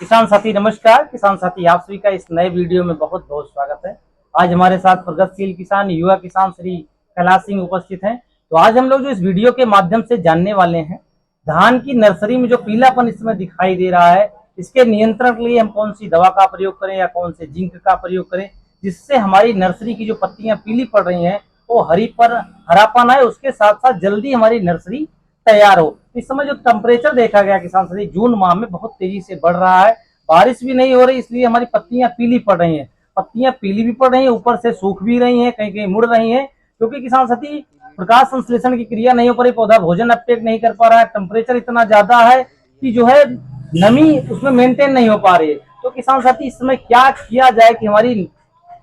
किसान साथी नमस्कार। किसान साथी आप सभी का इस नए वीडियो में बहुत बहुत स्वागत है। आज हमारे साथ प्रगतिशील किसान युवा किसान श्री कैलाश सिंह उपस्थित हैं। तो आज हम लोग जो इस वीडियो के माध्यम से जानने वाले हैं, धान की नर्सरी में जो पीलापन इस समय दिखाई दे रहा है, इसके नियंत्रण के लिए हम कौन सी दवा का प्रयोग करें या कौन से जिंक का प्रयोग करें, जिससे हमारी नर्सरी की जो पत्तियां पीली पड़ रही हैं वो हरापन आए, उसके साथ साथ जल्दी हमारी नर्सरी तैयार हो। इस समय जो टेम्परेचर देखा गया किसान साथी, जून माह में बहुत तेजी से बढ़ रहा है, बारिश भी नहीं हो रही, इसलिए हमारी पत्तियां पीली पड़ रही हैं। पत्तियां पीली भी पड़ रही हैं, ऊपर से सूख भी रही हैं, कहीं कहीं मुड़ रही हैं, क्योंकि किसान साथी प्रकाश संश्लेषण की क्रिया नहीं हो पा रही, पौधा भोजन अपटेक नहीं कर पा रहा है, टेम्परेचर इतना ज्यादा है कि जो है नमी उसमें मेंटेन नहीं हो पा रही है। तो किसान साथी इस समय क्या किया जाए कि हमारी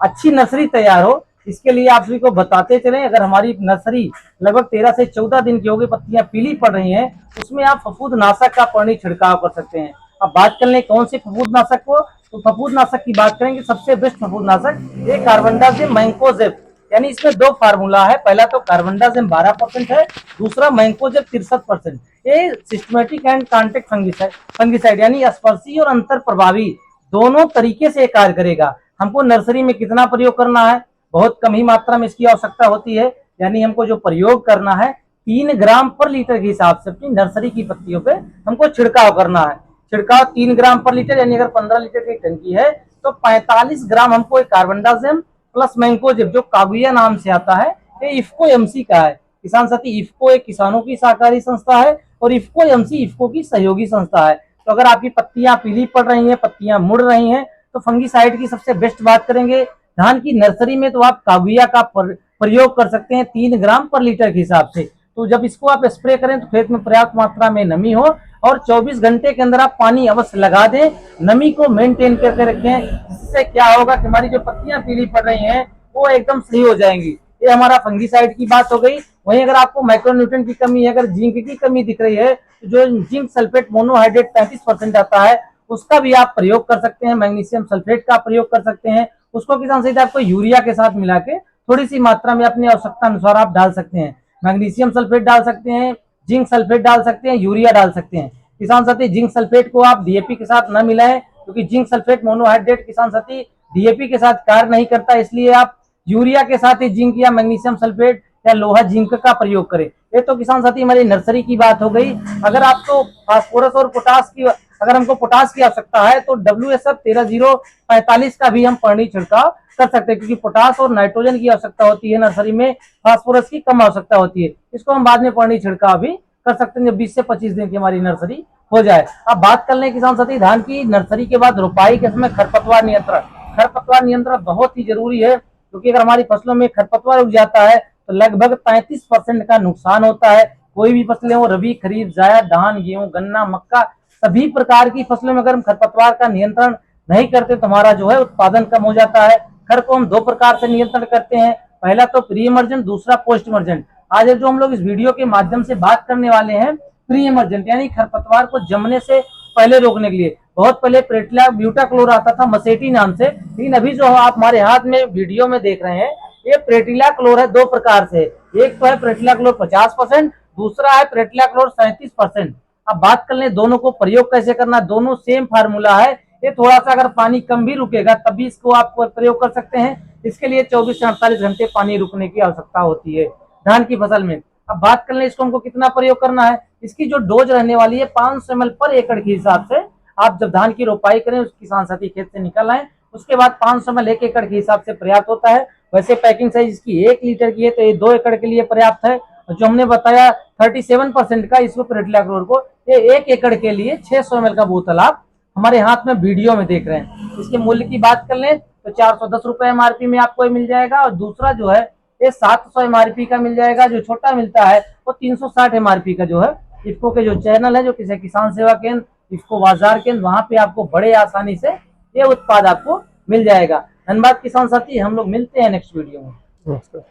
अच्छी नर्सरी तैयार हो, इसके लिए आप सभी को बताते चलें। अगर हमारी नर्सरी लगभग 13 से 14 दिन की होगी, पत्तियां पीली पड़ रही हैं, उसमें आप फफूंदनाशक का पानी छिड़काव कर सकते हैं। अब बात कर लें कौन से फफूंदनाशक को, तो फफूंदनाशक की बात करेंगे, सबसे बेस्ट फफूंदनाशक ये कार्बनडाजिम मैंकोजेब, यानी इसमें दो फार्मूला है। पहला तो कार्बनडाजिम 12% है, दूसरा मैंकोजेब 63%। ये सिस्टमेटिक एंड कॉन्टेक्ट फंगिसाइड यानी स्पर्शी और अंतर प्रभावी दोनों तरीके से कार्य करेगा। हमको नर्सरी में कितना प्रयोग करना है, बहुत कम ही मात्रा में इसकी आवश्यकता होती है, यानी हमको जो प्रयोग करना है 3 ग्राम पर लीटर के हिसाब से अपनी नर्सरी की पत्तियों पे हमको छिड़काव करना है। छिड़काव 3 ग्राम पर लीटर, यानी अगर 15 लीटर की टंकी है तो 45 ग्राम हमको एक कार्बनडाजिम प्लस मैंकोजेब जो कागुया नाम से आता है, ये इफ्को एमसी का है। किसान साथी, इफ्को एक किसानों की सहकारी संस्था है और इफ्को एमसी इफ्को की सहयोगी संस्था है। तो अगर आपकी पत्तियां पीली पड़ रही हैं, पत्तियां मुड़ रही हैं, तो फंगीसाइड की सबसे बेस्ट बात करेंगे धान की नर्सरी में, तो आप कागुया का प्रयोग कर सकते हैं 3 ग्राम पर लीटर के हिसाब से। तो जब इसको आप स्प्रे करें तो खेत में पर्याप्त मात्रा में नमी हो और 24 घंटे के अंदर आप पानी अवश्य लगा दें, नमी को मेंटेन करके रखें। इससे क्या होगा कि हमारी जो पत्तियां पीली पड़ रही हैं वो एकदम सही हो जाएंगी। ये हमारा फंगीसाइड की बात हो गई। वहीं अगर आपको माइक्रोन्यूट्रिएंट की कमी है, अगर जिंक की कमी दिख रही है, तो जो जिंक सल्फेट मोनोहाइड्रेट 35% आता है, उसका भी आप प्रयोग कर सकते हैं। मैग्नीशियम सल्फेट का प्रयोग कर सकते हैं। उसको किसान सहित आपको यूरिया के साथ मिला के थोड़ी सी मात्रा में अपनी आवश्यकता अनुसार आप डाल सकते हैं। मैग्नीशियम सल्फेट डाल सकते हैं, जिंक सल्फेट डाल सकते हैं, यूरिया डाल सकते हैं। किसान साथी, जिंक सल्फेट को आप डीएपी के साथ न मिलाएं, क्योंकि जिंक सल्फेट मोनोहाइड्रेट किसान साथी डीएपी के साथ कार्य नहीं करता, इसलिए आप यूरिया के साथ ही जिंक या मैग्नीशियम सल्फेट या लोहा जिंक का प्रयोग करें। ये तो किसान साथी हमारी नर्सरी की बात हो गई। अगर आपको फास्फोरस और पोटास की, अगर हमको पोटास की आवश्यकता है तो WSF 13045 का भी हम पानी छिड़काव कर सकते हैं, क्योंकि पोटास और नाइट्रोजन की आवश्यकता होती है नर्सरी में, फास्फोरस की कम आवश्यकता होती है। इसको हम बाद में पानी छिड़काव भी कर सकते हैं जब 20 से 25 दिन की हमारी नर्सरी हो जाए। अब बात कर लें किसान साथी धान की नर्सरी के बाद रोपाई के समय खरपतवार नियंत्रण। खरपतवार नियंत्रण बहुत ही जरूरी है, क्योंकि अगर हमारी फसलों में खरपतवार उग जाता है तो लगभग 35% का नुकसान होता है। कोई भी फसलें हो, रबी खरीफ जायद, धान गेहूं गन्ना मक्का, सभी प्रकार की फसलों में अगर हम खरपतवार का नियंत्रण नहीं करते तो हमारा जो है उत्पादन कम हो जाता है। खर को हम 2 प्रकार से नियंत्रण करते हैं, पहला तो प्री इमर्जेंट, दूसरा पोस्ट इमर्जेंट। आज जो हम लोग इस वीडियो के माध्यम से बात करने वाले हैं प्री इमर्जेंट, यानी खरपतवार को जमने से पहले रोकने के लिए। बहुत पहले प्रेटिला ब्यूटाक्लोर आता था मसेटी नाम से, लेकिन अभी जो आप हमारे हाथ में वीडियो में देख रहे हैं ये प्रेटिला क्लोर है। 2 प्रकार से, एक तो है प्रेटिला क्लोर 50%, दूसरा है प्रेटिला क्लोर 37%। अब बात कर लें दोनों को प्रयोग कैसे करना, दोनों सेम फार्मूला है। ये थोड़ा सा अगर पानी कम भी रुकेगा तभी इसको आप प्रयोग कर सकते हैं। इसके लिए 24 से 48 घंटे पानी रुकने की आवश्यकता होती है धान की फसल में। अब बात कर लें इसको हमको कितना प्रयोग करना है, इसकी जो डोज रहने वाली है 500 ml पर एकड़ के हिसाब से। आप जब धान की रोपाई करें उस किसान साथी खेत से निकल आए, उसके बाद 500 ml 1 एकड़ के हिसाब से पर्याप्त होता है। वैसे पैकिंग साइज इसकी 1 लीटर की है तो ये 2 एकड़ के लिए पर्याप्त है। जो हमने बताया 37% का इसको प्रेटिला क्लोर को, ये 1 एकड़ के लिए 600 ml का बोतल आप हमारे हाथ में वीडियो में देख रहे हैं। इसके मूल्य की बात कर लें तो 410 रुपए MRP में आपको मिल जाएगा, और दूसरा जो है ये 700 MRP का मिल जाएगा। जो छोटा मिलता है वो 360 MRP का जो है। इफ्को के जो चैनल है, जो किसी किसान सेवा केंद्र, इफ्को बाजार केंद्र, वहां पे आपको बड़े आसानी से ये उत्पाद आपको मिल जाएगा। धन्यवाद किसान साथी, हम लोग मिलते हैं नेक्स्ट वीडियो में। नमस्कार।